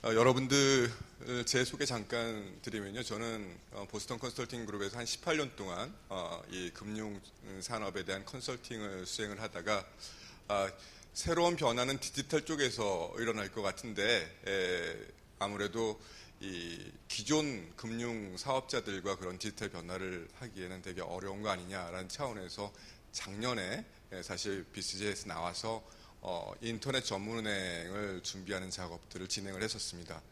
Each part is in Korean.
여러분들 제 소개 잠깐 드리면요. 저는 보스턴 컨설팅 그룹에서 한 18년 동안 이 금융 산업에 대한 컨설팅을 수행을 하다가 새로운 변화는 디지털 쪽에서 일어날 것 같은데 아무래도 이 기존 금융 사업자들과 그런 디지털 변화를 하기에는 되게 어려운 거 아니냐라는 차원에서 작년에 사실 BCG에서 나와서 인터넷 전문은행을 준비하는 작업들을 진행을 했었습니다.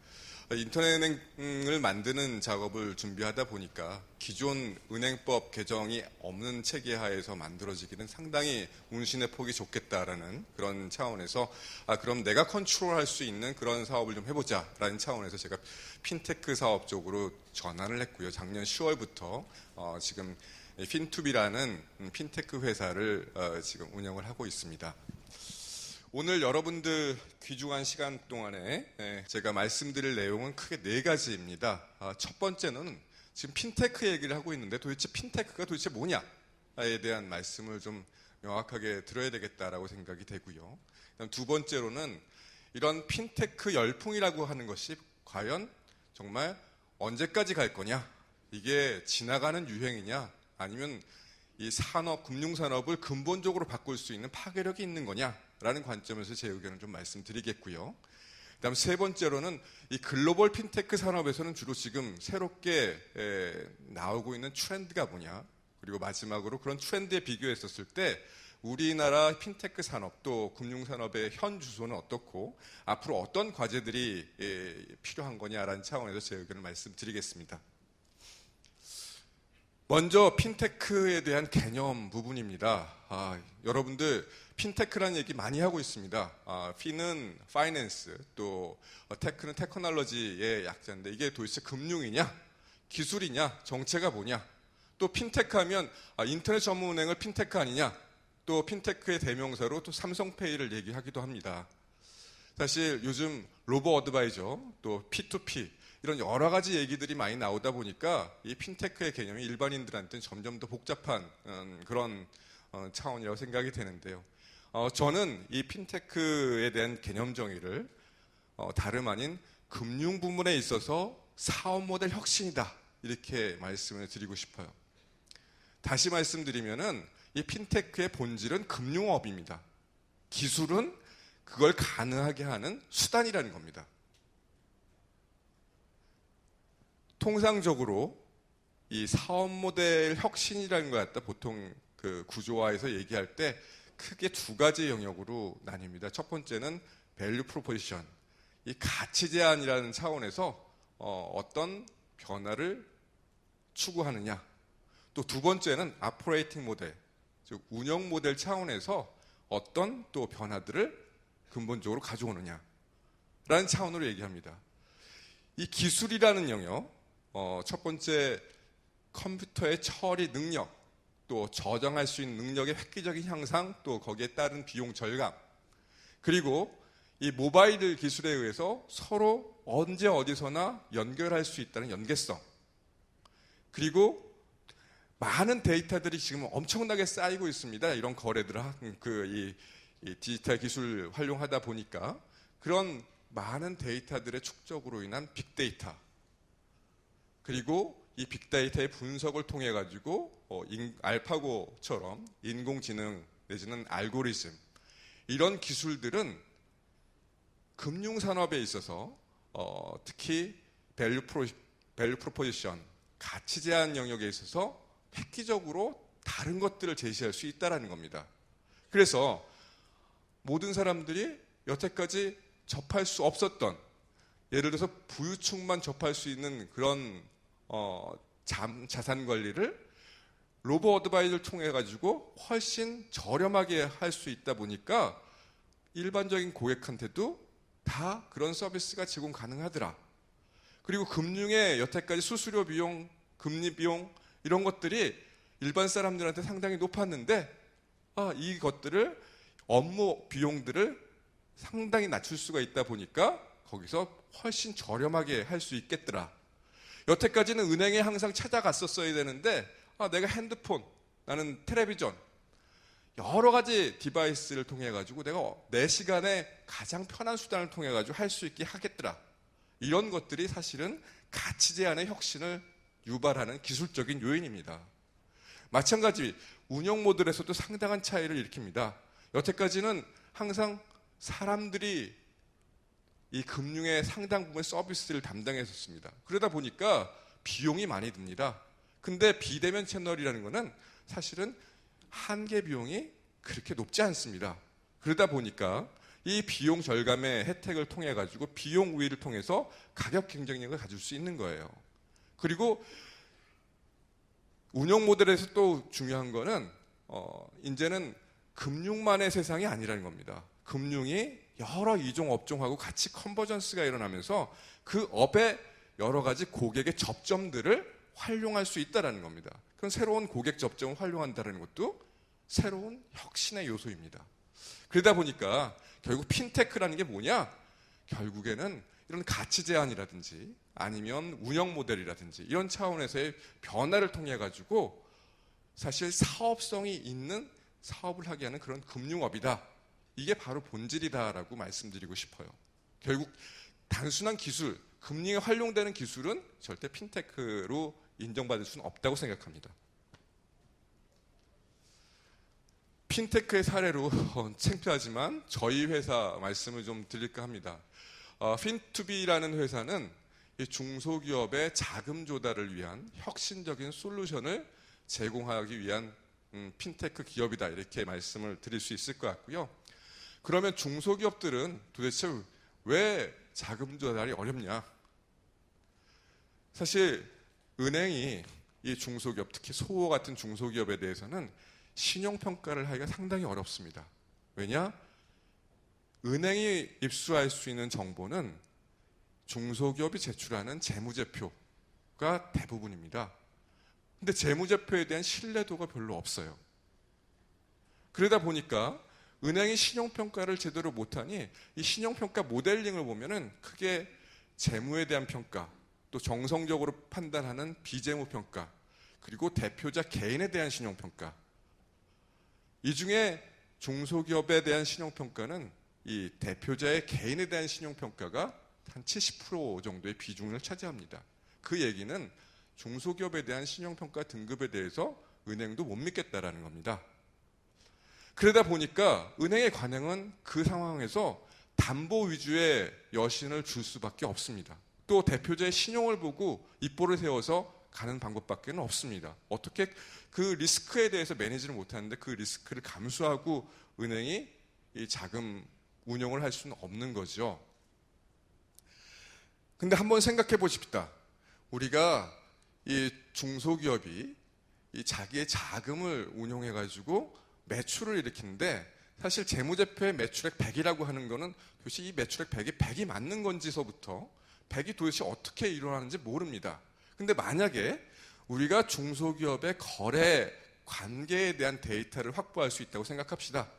인터넷은행을 만드는 작업을 준비하다 보니까 기존 은행법 개정이 없는 체계 하에서 만들어지기는 상당히 운신의 폭이 좁겠다라는 그런 차원에서 그럼 내가 컨트롤할 수 있는 그런 사업을 좀 해보자라는 차원에서 제가 핀테크 사업 쪽으로 전환을 했고요. 작년 10월부터 지금 핀투비라는 핀테크 회사를 지금 운영을 하고 있습니다. 오늘 여러분들 귀중한 시간 동안에 제가 말씀드릴 내용은 크게 네 가지입니다. 첫 번째는 지금 핀테크 얘기를 하고 있는데 도대체 핀테크가 도대체 뭐냐에 대한 말씀을 좀 명확하게 들어야 되겠다라고 생각이 되고요. 그다음 두 번째로는 이런 핀테크 열풍이라고 하는 것이 과연 정말 언제까지 갈 거냐? 이게 지나가는 유행이냐? 아니면 이 산업, 금융산업을 근본적으로 바꿀 수 있는 파괴력이 있는 거냐라는 관점에서 제 의견을 좀 말씀드리겠고요. 그다음 세 번째로는 이 글로벌 핀테크 산업에서는 주로 지금 새롭게 나오고 있는 트렌드가 뭐냐, 그리고 마지막으로 그런 트렌드에 비교했었을 때 우리나라 핀테크 산업 또 금융산업의 현 주소는 어떻고 앞으로 어떤 과제들이 필요한 거냐라는 차원에서 제 의견을 말씀드리겠습니다. 먼저 핀테크에 대한 개념 부분입니다. 여러분들 핀테크라는 얘기 많이 하고 있습니다. 피는 파이낸스, 또 테크는 테크놀로지의 약자인데 이게 도대체 금융이냐, 기술이냐, 정체가 뭐냐? 또 핀테크 하면 인터넷 전문은행을 핀테크 아니냐? 또 핀테크의 대명사로 또 삼성페이를 얘기하기도 합니다. 사실 요즘 로보 어드바이저, 또 P2P 이런 여러 가지 얘기들이 많이 나오다 보니까 이 핀테크의 개념이 일반인들한테는 점점 더 복잡한 그런 차원이라고 생각이 되는데요. 저는 이 핀테크에 대한 개념 정의를 다름 아닌 금융 부문에 있어서 사업 모델 혁신이다 이렇게 말씀을 드리고 싶어요. 다시 말씀드리면은 이 핀테크의 본질은 금융업입니다. 기술은 그걸 가능하게 하는 수단이라는 겁니다. 통상적으로 이 사업 모델 혁신이라는 걸 갖다 보통 그 구조화에서 얘기할 때 크게 두 가지 영역으로 나뉩니다. 첫 번째는 밸류 프로포지션, 이 가치 제한이라는 차원에서 어떤 변화를 추구하느냐. 또 두 번째는 아퍼레이팅 모델, 즉 운영 모델 차원에서 어떤 또 변화들을 근본적으로 가져오느냐라는 차원으로 얘기합니다. 이 기술이라는 영역, 첫 번째 컴퓨터의 처리 능력, 또 저장할 수 있는 능력의 획기적인 향상, 또 거기에 따른 비용 절감, 그리고 이 모바일 기술에 의해서 서로 언제 어디서나 연결할 수 있다는 연계성, 그리고 많은 데이터들이 지금 엄청나게 쌓이고 있습니다. 이런 거래들을 이 디지털 기술 활용하다 보니까 그런 많은 데이터들의 축적으로 인한 빅데이터, 그리고 이 빅데이터의 분석을 통해 가지고 알파고처럼 인공지능 내지는 알고리즘, 이런 기술들은 금융산업에 있어서 특히 밸류 프로포지션, 가치 제한 영역에 있어서 획기적으로 다른 것들을 제시할 수 있다는 겁니다. 그래서 모든 사람들이 여태까지 접할 수 없었던, 예를 들어서 부유층만 접할 수 있는 그런 자산 관리를 로보 어드바이저를 통해 가지고 훨씬 저렴하게 할 수 있다 보니까 일반적인 고객한테도 다 그런 서비스가 제공 가능하더라. 그리고 금융의 여태까지 수수료 비용, 금리 비용 이런 것들이 일반 사람들한테 상당히 높았는데 이것들을 업무 비용들을 상당히 낮출 수가 있다 보니까 거기서 훨씬 저렴하게 할 수 있겠더라. 여태까지는 은행에 항상 찾아갔었어야 되는데 내가 핸드폰, 나는 텔레비전, 여러 가지 디바이스를 통해 가지고 내가 내 시간에 가장 편한 수단을 통해 가지고 할 수 있게 하겠더라. 이런 것들이 사실은 가치 제한의 혁신을 유발하는 기술적인 요인입니다. 마찬가지 운영 모델에서도 상당한 차이를 일으킵니다. 여태까지는 항상 사람들이 이 금융의 상당 부분 서비스를 담당했었습니다. 그러다 보니까 비용이 많이 듭니다. 근데 비대면 채널이라는 것은 사실은 한계 비용이 그렇게 높지 않습니다. 그러다 보니까 이 비용 절감의 혜택을 통해 가지고 비용 우위를 통해서 가격 경쟁력을 가질 수 있는 거예요. 그리고 운영 모델에서 또 중요한 거는 이제는 금융만의 세상이 아니라는 겁니다. 금융이 여러 이종 업종하고 같이 컨버전스가 일어나면서 그 업의 여러 가지 고객의 접점들을 활용할 수 있다는 겁니다. 그럼 새로운 고객 접점을 활용한다는 것도 새로운 혁신의 요소입니다. 그러다 보니까 결국 핀테크라는 게 뭐냐? 결국에는 이런 가치 제한이라든지 아니면 운영 모델이라든지 이런 차원에서의 변화를 통해 가지고 사실 사업성이 있는 사업을 하게 하는 그런 금융업이다. 이게 바로 본질이다라고 말씀드리고 싶어요. 결국 단순한 기술, 금융에 활용되는 기술은 절대 핀테크로 인정받을 수는 없다고 생각합니다. 핀테크의 사례로 창피하지만 저희 회사 말씀을 좀 드릴까 합니다. 핀투비라는 회사는 중소기업의 자금 조달을 위한 혁신적인 솔루션을 제공하기 위한 핀테크 기업이다 이렇게 말씀을 드릴 수 있을 것 같고요. 그러면 중소기업들은 도대체 왜 자금 조달이 어렵냐? 사실 은행이 이 중소기업, 특히 소호 같은 중소기업에 대해서는 신용평가를 하기가 상당히 어렵습니다. 왜냐? 은행이 입수할 수 있는 정보는 중소기업이 제출하는 재무제표가 대부분입니다. 근데 재무제표에 대한 신뢰도가 별로 없어요. 그러다 보니까 은행이 신용평가를 제대로 못하니 이 신용평가 모델링을 보면은 크게 재무에 대한 평가, 또 정성적으로 판단하는 비재무평가, 그리고 대표자 개인에 대한 신용평가. 이 중에 중소기업에 대한 신용평가는 이 대표자의 개인에 대한 신용평가가 한 70% 정도의 비중을 차지합니다. 그 얘기는 중소기업에 대한 신용평가 등급에 대해서 은행도 못 믿겠다라는 겁니다. 그러다 보니까 은행의 관행은 그 상황에서 담보 위주의 여신을 줄 수밖에 없습니다. 또 대표자의 신용을 보고 입보를 세워서 가는 방법밖에 없습니다. 어떻게 그 리스크에 대해서 매니지를 못하는데 그 리스크를 감수하고 은행이 이 자금 운용을 할 수는 없는 거죠. 근데 한번 생각해 보십시다. 우리가 이 중소기업이 이 자기의 자금을 운용해 가지고 매출을 일으키는데 사실 재무제표의 매출액 100이라고 하는 거는 도대체 이 매출액 100이 맞는 건지서부터 100이 도대체 어떻게 일어나는지 모릅니다. 근데 만약에 우리가 중소기업의 거래 관계에 대한 데이터를 확보할 수 있다고 생각합시다.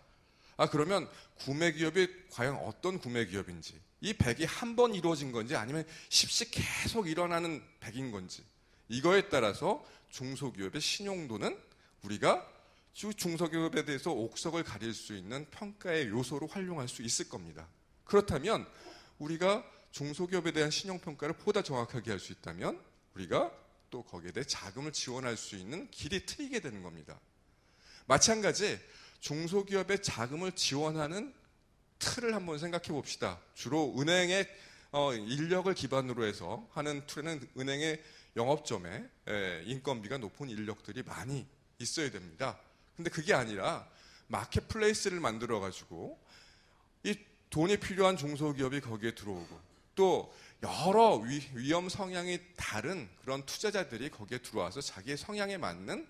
그러면 구매기업이 과연 어떤 구매기업인지, 이 100이 한 번 이루어진 건지 아니면 10씩 계속 일어나는 100인 건지, 이거에 따라서 중소기업의 신용도는 우리가 중소기업에 대해서 옥석을 가릴 수 있는 평가의 요소로 활용할 수 있을 겁니다. 그렇다면 우리가 중소기업에 대한 신용평가를 보다 정확하게 할 수 있다면 우리가 또 거기에 대해 자금을 지원할 수 있는 길이 트이게 되는 겁니다. 마찬가지 중소기업의 자금을 지원하는 틀을 한번 생각해 봅시다. 주로 은행의 인력을 기반으로 해서 하는 틀에는 은행의 영업점에 인건비가 높은 인력들이 많이 있어야 됩니다. 근데 그게 아니라 마켓플레이스를 만들어 가지고 이 돈이 필요한 중소기업이 거기에 들어오고 또 여러 위험 성향이 다른 그런 투자자들이 거기에 들어와서 자기의 성향에 맞는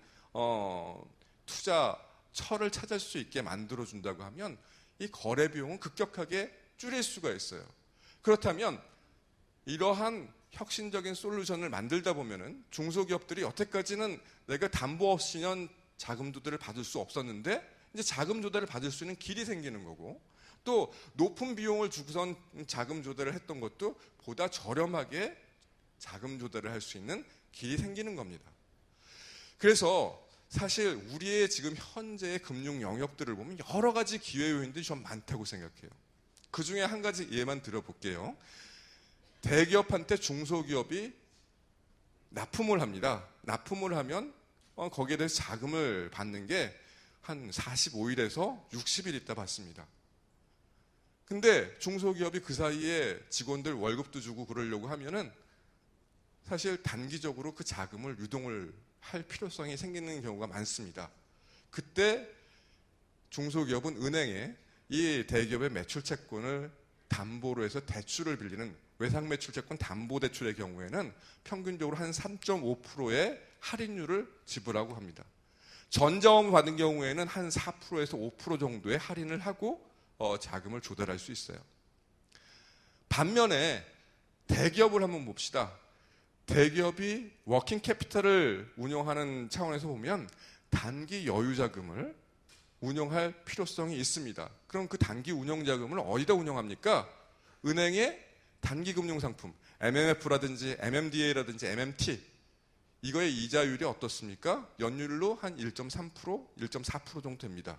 투자처를 찾을 수 있게 만들어 준다고 하면 이 거래 비용은 급격하게 줄일 수가 있어요. 그렇다면 이러한 혁신적인 솔루션을 만들다 보면은 중소기업들이 여태까지는 내가 담보 없이는 자금 조달을 받을 수 없었는데 이제 자금 조달을 받을 수 있는 길이 생기는 거고 또 높은 비용을 주고선 자금 조달을 했던 것도 보다 저렴하게 자금 조달을 할 수 있는 길이 생기는 겁니다. 그래서 사실 우리의 지금 현재의 금융 영역들을 보면 여러 가지 기회 요인들이 좀 많다고 생각해요. 그 중에 한 가지 예만 들어볼게요. 대기업한테 중소기업이 납품을 합니다. 납품을 하면 거기에 대해서 자금을 받는 게 한 45일에서 60일 있다 받습니다. 근데 중소기업이 그 사이에 직원들 월급도 주고 그러려고 하면은 사실 단기적으로 그 자금을 유동을 할 필요성이 생기는 경우가 많습니다. 그때 중소기업은 은행에 이 대기업의 매출 채권을 담보로 해서 대출을 빌리는 외상매출채권 담보대출의 경우에는 평균적으로 한 3.5%의 할인율을 지불하고 합니다. 전자원 받은 경우에는 한 4%에서 5% 정도의 할인을 하고 자금을 조달할 수 있어요. 반면에 대기업을 한번 봅시다. 대기업이 워킹 캐피탈을 운영하는 차원에서 보면 단기 여유 자금을 운영할 필요성이 있습니다. 그럼 그 단기 운영 자금을 어디다 운영합니까? 은행의 단기 금융 상품, MMF라든지 MMDA라든지 MMT, 이거의 이자율이 어떻습니까? 연율로 한 1.3%, 1.4% 정도 됩니다.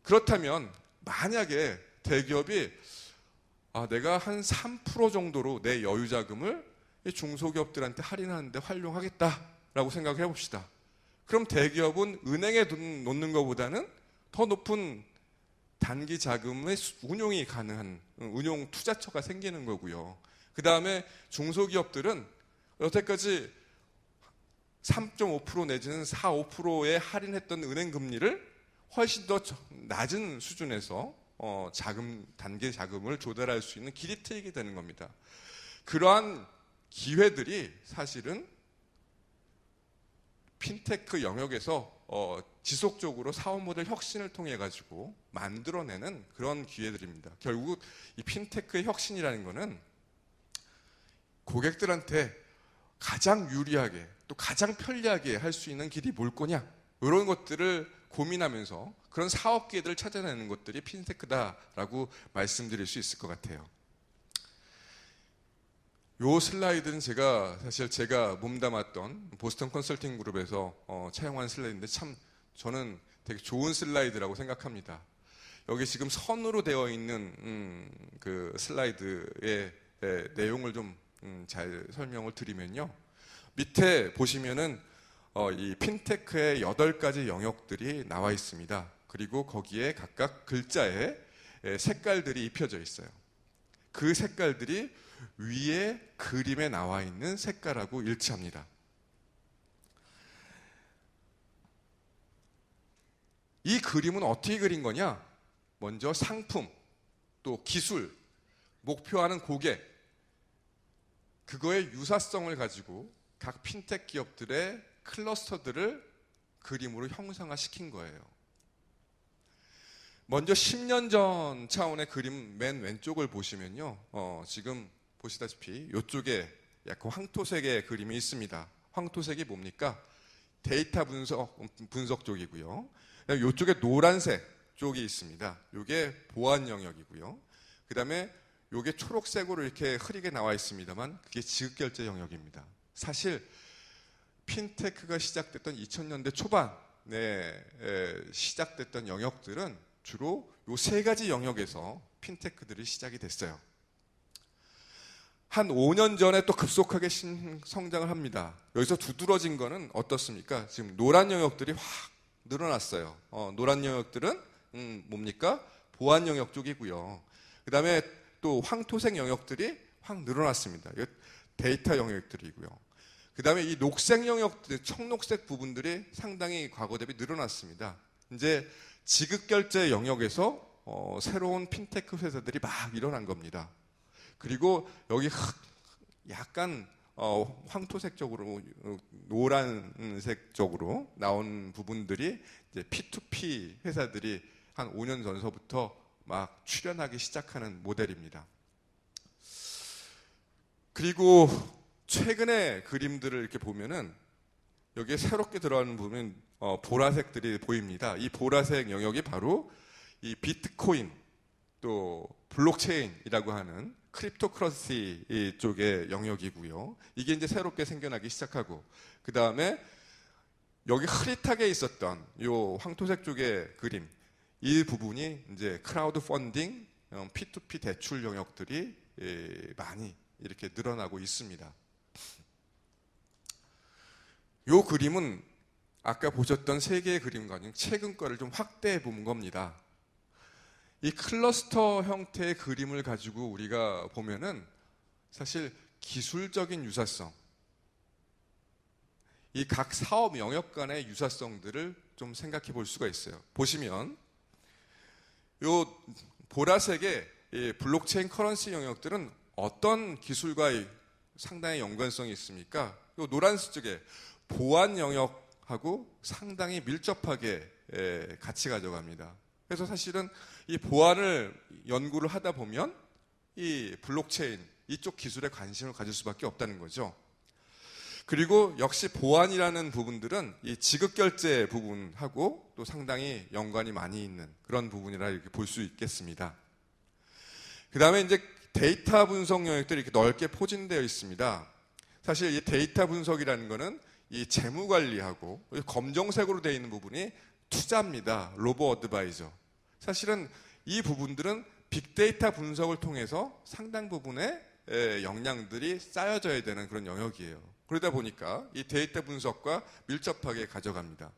그렇다면 만약에 대기업이 내가 한 3% 정도로 내 여유 자금을 중소기업들한테 할인하는데 활용하겠다라고 생각해 봅시다. 그럼 대기업은 은행에 놓는 것보다는 더 높은 단기 자금의 운용이 가능한 운용 투자처가 생기는 거고요. 그 다음에 중소기업들은 여태까지 3.5% 내지는 4, 5%에 할인했던 은행 금리를 훨씬 더 낮은 수준에서 단기 자금을 조달할 수 있는 길이 트이게 되는 겁니다. 그러한 기회들이 사실은 핀테크 영역에서 지속적으로 사업 모델 혁신을 통해 가지고 만들어내는 그런 기회들입니다. 결국 이 핀테크의 혁신이라는 것은 고객들한테 가장 유리하게 또 가장 편리하게 할 수 있는 길이 뭘 거냐, 이런 것들을 고민하면서 그런 사업 기회들을 찾아내는 것들이 핀테크다라고 말씀드릴 수 있을 것 같아요. 이 슬라이드는 사실 제가 몸담았던 보스턴 컨설팅 그룹에서 차용한 슬라이드인데 참 저는 되게 좋은 슬라이드라고 생각합니다. 여기 지금 선으로 되어 있는 그 슬라이드의 내용을 좀 잘 설명을 드리면요. 밑에 보시면은 이 핀테크의 8가지 영역들이 나와 있습니다. 그리고 거기에 각각 글자에 색깔들이 입혀져 있어요. 그 색깔들이 위에 그림에 나와 있는 색깔하고 일치합니다. 이 그림은 어떻게 그린 거냐? 먼저 상품, 또 기술, 목표하는 고객, 그거의 유사성을 가지고 각 핀텍 기업들의 클러스터들을 그림으로 형상화시킨 거예요. 먼저 10년 전 차원의 그림 맨 왼쪽을 보시면요. 지금 보시다시피 이쪽에 약간 황토색의 그림이 있습니다. 황토색이 뭡니까? 데이터 분석 쪽이고요. 이쪽에 노란색 쪽이 있습니다. 이게 보안 영역이고요. 그 다음에 이게 초록색으로 이렇게 흐리게 나와 있습니다만 그게 지급결제 영역입니다. 사실 핀테크가 시작됐던 2000년대 초반에 시작됐던 영역들은 주로 이 3가지 영역에서 핀테크들이 시작이 됐어요. 한 5년 전에 또 급속하게 성장을 합니다. 여기서 두드러진 거는 어떻습니까? 지금 노란 영역들이 확 늘어났어요. 노란 영역들은 뭡니까? 보안 영역 쪽이고요. 그 다음에 또 황토색 영역들이 확 늘어났습니다. 이거 데이터 영역들이고요. 그 다음에 이 녹색 영역들, 청록색 부분들이 상당히 과거 대비 늘어났습니다. 이제 지급결제 영역에서 새로운 핀테크 회사들이 막 일어난 겁니다. 그리고 여기 약간 황토색 쪽으로 노란색 쪽으로 나온 부분들이 이제 P2P 회사들이 한 5년 전서부터 막 출현하기 시작하는 모델입니다. 그리고 최근의 그림들을 이렇게 보면은 여기에 새롭게 들어가는 부분은 보라색들이 보입니다. 이 보라색 영역이 바로 이 비트코인 또 블록체인이라고 하는 크립토커런시 쪽의 영역이고요. 이게 이제 새롭게 생겨나기 시작하고, 그 다음에 여기 흐릿하게 있었던 이 황토색 쪽의 그림, 이 부분이 이제 크라우드 펀딩, P2P 대출 영역들이 많이 이렇게 늘어나고 있습니다. 이 그림은 아까 보셨던 세 개의 그림과 최근 거를 좀 확대해 본 겁니다. 이 클러스터 형태의 그림을 가지고 우리가 보면은 사실 기술적인 유사성, 이 각 사업 영역 간의 유사성들을 좀 생각해 볼 수가 있어요. 보시면 요 보라색의 이 블록체인 커런시 영역들은 어떤 기술과 상당히 연관성이 있습니까? 요 노란색 쪽에 보안 영역하고 상당히 밀접하게 같이 가져갑니다. 그래서 사실은 이 보안을 연구를 하다 보면 이 블록체인 이쪽 기술에 관심을 가질 수밖에 없다는 거죠. 그리고 역시 보안이라는 부분들은 이 지급결제 부분하고 또 상당히 연관이 많이 있는 그런 부분이라 이렇게 볼 수 있겠습니다. 그 다음에 이제 데이터 분석 영역들이 이렇게 넓게 포진되어 있습니다. 사실 이 데이터 분석이라는 거는 이 재무 관리하고 검정색으로 되어 있는 부분이 투자입니다. 로보 어드바이저. 사실은 이 부분들은 빅데이터 분석을 통해서 상당 부분의 역량들이 쌓여져야 되는 그런 영역이에요. 그러다 보니까 이 데이터 분석과 밀접하게 가져갑니다.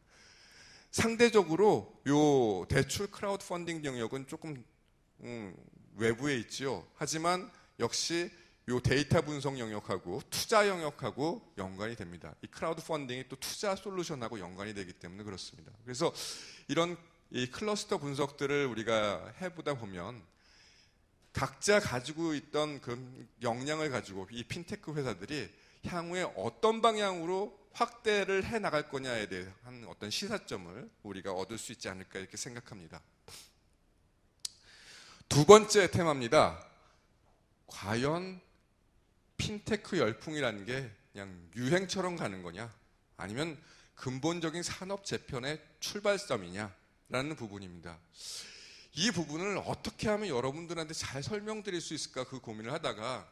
상대적으로 요 대출 크라우드 펀딩 영역은 조금 외부에 있지요. 하지만 역시 요 데이터 분석 영역하고 투자 영역하고 연관이 됩니다. 이 크라우드 펀딩이 또 투자 솔루션하고 연관이 되기 때문에 그렇습니다. 그래서 이런 이 클러스터 분석들을 우리가 해보다 보면 각자 가지고 있던 그 역량을 가지고 이 핀테크 회사들이 향후에 어떤 방향으로 확대를 해 나갈 거냐에 대한 어떤 시사점을 우리가 얻을 수 있지 않을까 이렇게 생각합니다. 두 번째 테마입니다. 과연 핀테크 열풍이라는 게 그냥 유행처럼 가는 거냐 아니면 근본적인 산업 재편의 출발점이냐라는 부분입니다. 이 부분을 어떻게 하면 여러분들한테 잘 설명드릴 수 있을까 그 고민을 하다가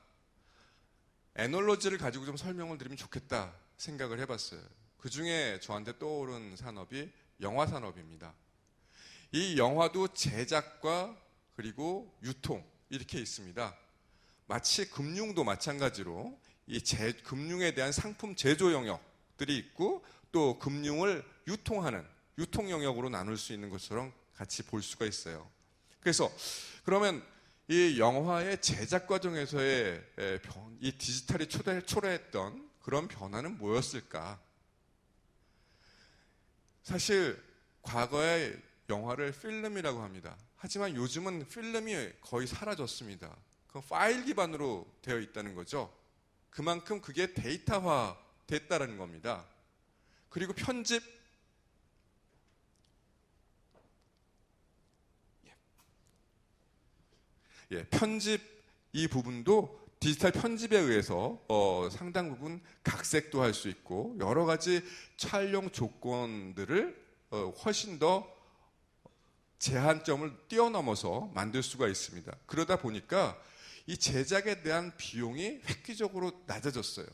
애널로지를 가지고 좀 설명을 드리면 좋겠다 생각을 해봤어요. 그 중에 저한테 떠오른 산업이 영화 산업입니다. 이 영화도 제작과 그리고 유통 이렇게 있습니다. 마치 금융도 마찬가지로 이 금융에 대한 상품 제조 영역들이 있고 또 금융을 유통하는 유통 영역으로 나눌 수 있는 것처럼 같이 볼 수가 있어요. 그래서 그러면 이 영화의 제작 과정에서의 이 디지털이 초래했던 그런 변화는 뭐였을까? 사실 과거에 영화를 필름이라고 합니다. 하지만 요즘은 필름이 거의 사라졌습니다. 그 파일 기반으로 되어 있다는 거죠. 그만큼 그게 데이터화 됐다는 겁니다. 그리고 편집, 편집 이 부분도 디지털 편집에 의해서 상당 부분 각색도 할 수 있고 여러 가지 촬영 조건들을 훨씬 더 제한점을 뛰어넘어서 만들 수가 있습니다. 그러다 보니까 이 제작에 대한 비용이 획기적으로 낮아졌어요.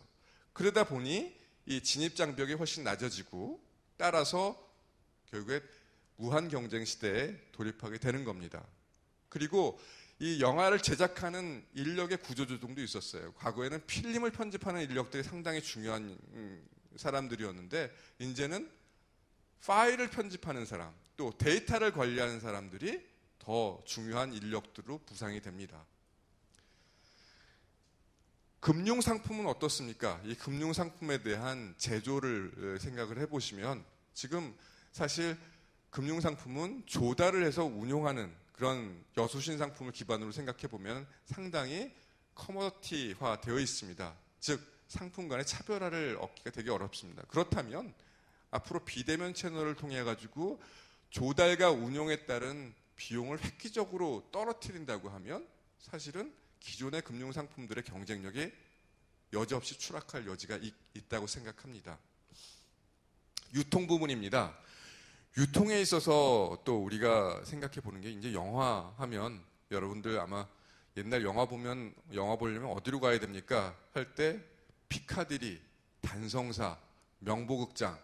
그러다 보니 이 진입 장벽이 훨씬 낮아지고 따라서 결국에 무한 경쟁 시대에 돌입하게 되는 겁니다. 그리고 이 영화를 제작하는 인력의 구조조정도 있었어요. 과거에는 필름을 편집하는 인력들이 상당히 중요한 사람들이었는데 이제는 파일을 편집하는 사람, 또 데이터를 관리하는 사람들이 더 중요한 인력들로 부상이 됩니다. 금융상품은 어떻습니까? 이 금융상품에 대한 제조를 생각을 해보시면 지금 사실 금융상품은 조달을 해서 운용하는 그런 여수신 상품을 기반으로 생각해보면 상당히 커머디티화 되어 있습니다. 즉 상품 간의 차별화를 얻기가 되게 어렵습니다. 그렇다면 앞으로 비대면 채널을 통해 가지고 조달과 운용에 따른 비용을 획기적으로 떨어뜨린다고 하면 사실은 기존의 금융상품들의 경쟁력이 여지없이 추락할 여지가 있다고 생각합니다. 유통 부분입니다. 유통에 있어서 또 우리가 생각해 보는 게 이제 영화 하면 여러분들 아마 옛날 영화 보면 영화 보려면 어디로 가야 됩니까? 할 때 피카디리, 단성사, 명보극장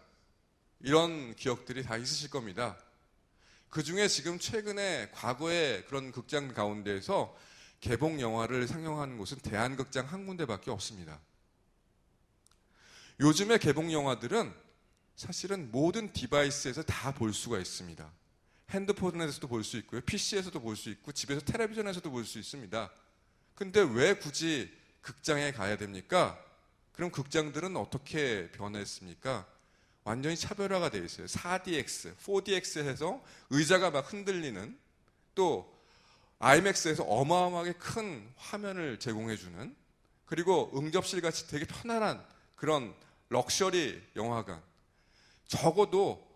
이런 기억들이 다 있으실 겁니다. 그 중에 지금 최근에 과거의 그런 극장 가운데에서 개봉 영화를 상영하는 곳은 대한극장 한 군데밖에 없습니다. 요즘의 개봉 영화들은 사실은 모든 디바이스에서 다 볼 수가 있습니다. 핸드폰에서도 볼 수 있고요. PC에서도 볼 수 있고 집에서 텔레비전에서도 볼 수 있습니다. 근데 왜 굳이 극장에 가야 됩니까? 그럼 극장들은 어떻게 변했습니까? 완전히 차별화가 되어 있어요. 4DX, 4DX 해서 의자가 막 흔들리는, 또 IMAX에서 어마어마하게 큰 화면을 제공해주는, 그리고 응접실 같이 되게 편안한 그런 럭셔리 영화관. 적어도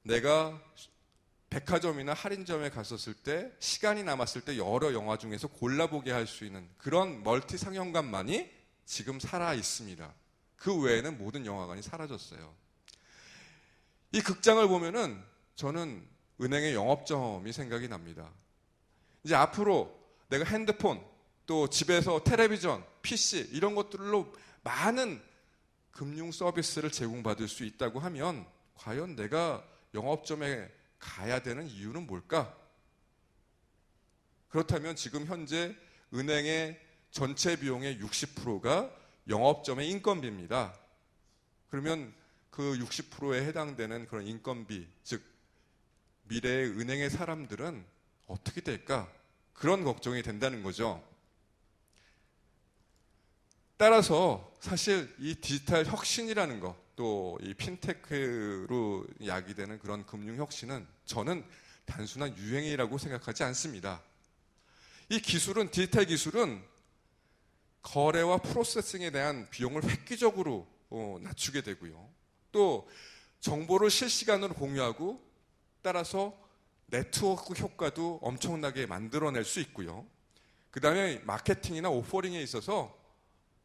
내가 백화점이나 할인점에 갔었을 때 시간이 남았을 때 여러 영화 중에서 골라보게 할 수 있는 그런 멀티 상영관만이 지금 살아 있습니다. 그 외에는 모든 영화관이 사라졌어요. 이 극장을 보면은 저는 은행의 영업점이 생각이 납니다. 이제 앞으로 내가 핸드폰, 또 집에서 텔레비전, PC 이런 것들로 많은 금융 서비스를 제공받을 수 있다고 하면 과연 내가 영업점에 가야 되는 이유는 뭘까? 그렇다면 지금 현재 은행의 전체 비용의 60%가 영업점의 인건비입니다. 그러면 그 60%에 해당되는 그런 인건비, 즉 미래의 은행의 사람들은 어떻게 될까? 그런 걱정이 된다는 거죠. 따라서 사실 이 디지털 혁신이라는 것, 또 이 핀테크로 야기되는 그런 금융 혁신은 저는 단순한 유행이라고 생각하지 않습니다. 이 기술은, 디지털 기술은 거래와 프로세싱에 대한 비용을 획기적으로 낮추게 되고요. 또 정보를 실시간으로 공유하고 따라서 네트워크 효과도 엄청나게 만들어낼 수 있고요. 그 다음에 마케팅이나 오퍼링에 있어서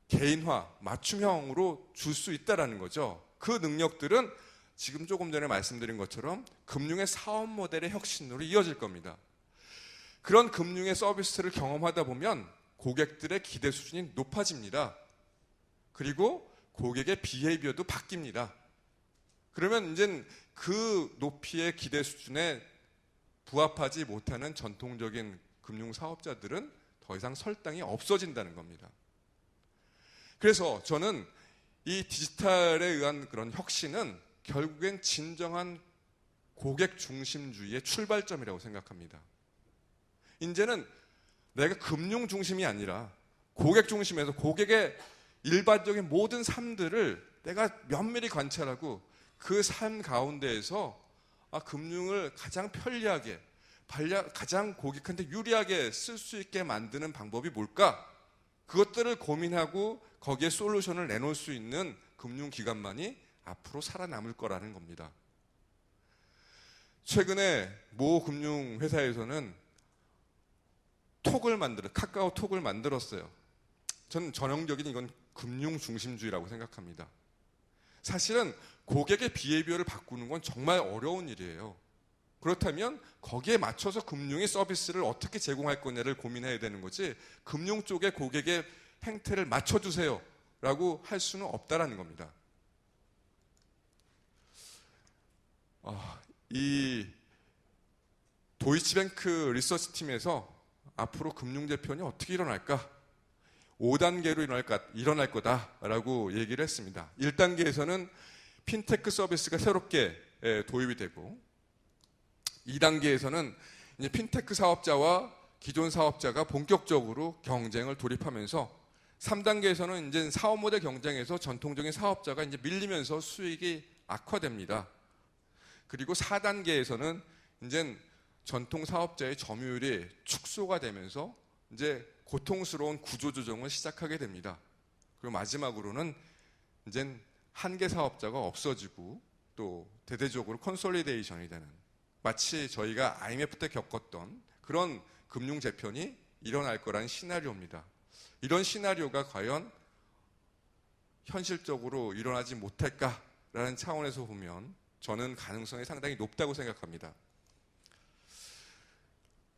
개인화, 맞춤형으로 줄 수 있다는 거죠. 그 능력들은 지금 조금 전에 말씀드린 것처럼 금융의 사업 모델의 혁신으로 이어질 겁니다. 그런 금융의 서비스를 경험하다 보면 고객들의 기대 수준이 높아집니다. 그리고 고객의 비헤이비어도 바뀝니다. 그러면 이제 그 높이의 기대 수준에 부합하지 못하는 전통적인 금융 사업자들은 더 이상 설당이 없어진다는 겁니다. 그래서 저는 이 디지털에 의한 그런 혁신은 결국엔 진정한 고객 중심주의의 출발점이라고 생각합니다. 이제는 내가 금융 중심이 아니라 고객 중심에서 고객의 일반적인 모든 삶들을 내가 면밀히 관찰하고 그 삶 가운데에서 금융을 가장 편리하게, 가장 고객한테 유리하게 쓸 수 있게 만드는 방법이 뭘까? 그것들을 고민하고 거기에 솔루션을 내놓을 수 있는 금융기관만이 앞으로 살아남을 거라는 겁니다. 최근에 모 금융회사에서는 카카오톡을 만들었어요. 저는 전형적인 이건 금융 중심주의라고 생각합니다. 사실은 고객의 비헤이비어를 바꾸는 건 정말 어려운 일이에요. 그렇다면 거기에 맞춰서 금융의 서비스를 어떻게 제공할 거냐를 고민해야 되는 거지, 금융 쪽에 고객의 행태를 맞춰주세요 라고 할 수는 없다라는 겁니다. 이 도이치뱅크 리서치 팀에서 앞으로 금융 재편이 어떻게 일어날까? 5단계로 일어날 거다라고 얘기를 했습니다. 1단계에서는 핀테크 서비스가 새롭게 도입이 되고, 2단계에서는 이제 핀테크 사업자와 기존 사업자가 본격적으로 경쟁을 돌입하면서, 3단계에서는 이제 사업 모델 경쟁에서 전통적인 사업자가 이제 밀리면서 수익이 악화됩니다. 그리고 4단계에서는 이제 전통 사업자의 점유율이 축소가 되면서 이제 고통스러운 구조조정을 시작하게 됩니다. 그리고 마지막으로는 이제 한계 사업자가 없어지고 또 대대적으로 컨솔리데이션이 되는, 마치 저희가 IMF 때 겪었던 그런 금융 재편이 일어날 거라는 시나리오입니다. 이런 시나리오가 과연 현실적으로 일어나지 못할까라는 차원에서 보면 저는 가능성이 상당히 높다고 생각합니다.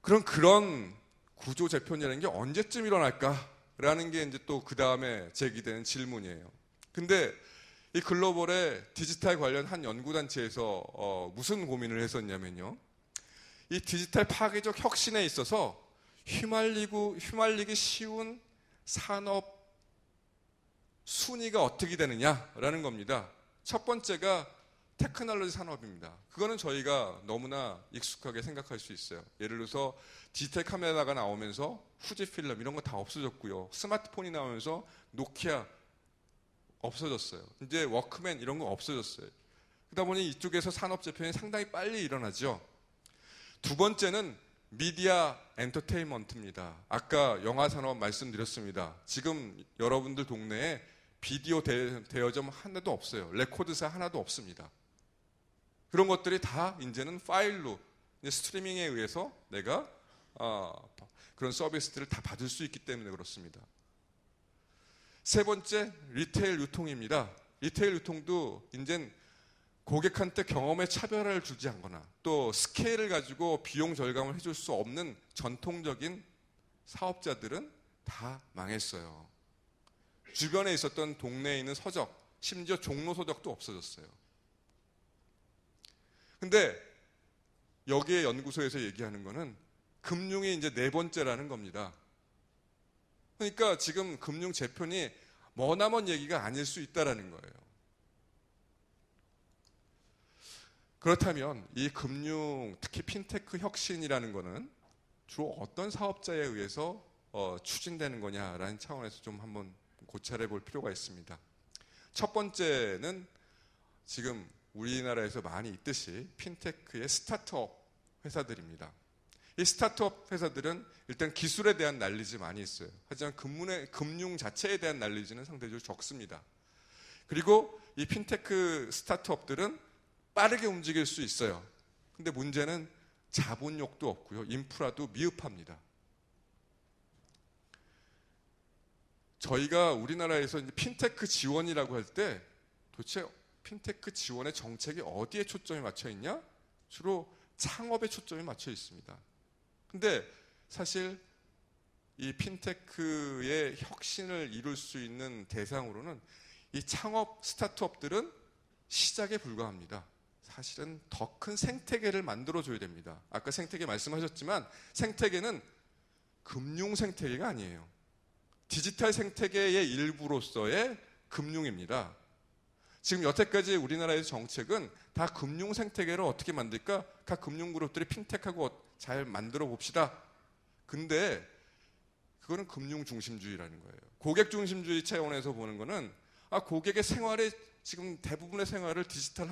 그런 구조 재편이라는 게 언제쯤 일어날까라는 게 이제 또 그 다음에 제기되는 질문이에요. 근데 이 글로벌의 디지털 관련 한 연구단체에서 무슨 고민을 했었냐면요. 이 디지털 파괴적 혁신에 있어서 휘말리기 쉬운 산업 순위가 어떻게 되느냐라는 겁니다. 첫 번째가 테크놀로지 산업입니다. 그거는 저희가 너무나 익숙하게 생각할 수 있어요. 예를 들어서 디지털 카메라가 나오면서 후지필름 이런 거 다 없어졌고요. 스마트폰이 나오면서 노키아 없어졌어요. 이제 워크맨 이런 거 없어졌어요. 그러다 보니 이쪽에서 산업 재편이 상당히 빨리 일어나죠. 두 번째는 미디어 엔터테인먼트입니다. 아까 영화 산업 말씀드렸습니다. 지금 여러분들 동네에 비디오 대여점 하나도 없어요. 레코드사 하나도 없습니다. 그런 것들이 다 이제는 파일로 스트리밍에 의해서 내가 그런 서비스들을 다 받을 수 있기 때문에 그렇습니다. 세 번째, 리테일 유통입니다. 리테일 유통도 이젠 고객한테 경험의 차별화를 주지 않거나 또 스케일을 가지고 비용 절감을 해줄 수 없는 전통적인 사업자들은 다 망했어요. 주변에 있었던 동네에 있는 서적, 심지어 종로 서적도 없어졌어요. 근데 여기에 연구소에서 얘기하는 거는 금융이 이제 네 번째라는 겁니다. 그러니까 지금 금융 재편이 머나먼 얘기가 아닐 수 있다라는 거예요. 그렇다면 이 금융, 특히 핀테크 혁신이라는 거는 주로 어떤 사업자에 의해서 추진되는 거냐라는 차원에서 좀 한번 고찰해 볼 필요가 있습니다. 첫 번째는 지금 우리나라에서 많이 있듯이 핀테크의 스타트업 회사들입니다. 이 스타트업 회사들은 일단 기술에 대한 난리지 많이 있어요. 하지만 금융 자체에 대한 난리지는 상대적으로 적습니다. 그리고 이 핀테크 스타트업들은 빠르게 움직일 수 있어요. 근데 문제는 자본력도 없고요. 인프라도 미흡합니다. 저희가 우리나라에서 이제 핀테크 지원이라고 할 때 도대체 핀테크 지원의 정책이 어디에 초점이 맞춰 있냐? 주로 창업에 초점이 맞춰 있습니다. 근데 사실 이 핀테크의 혁신을 이룰 수 있는 대상으로는 이 창업 스타트업들은 시작에 불과합니다. 사실은 더 큰 생태계를 만들어줘야 됩니다. 아까 생태계 말씀하셨지만 생태계는 금융 생태계가 아니에요. 디지털 생태계의 일부로서의 금융입니다. 지금 여태까지 우리나라의 정책은 다 금융 생태계를 어떻게 만들까? 각 금융그룹들이 핀테크하고 잘 만들어 봅시다. 근데 그거는 금융 중심주의라는 거예요. 고객 중심주의 차원에서 보는 거는 고객의 생활에 지금 대부분의 생활을 디지털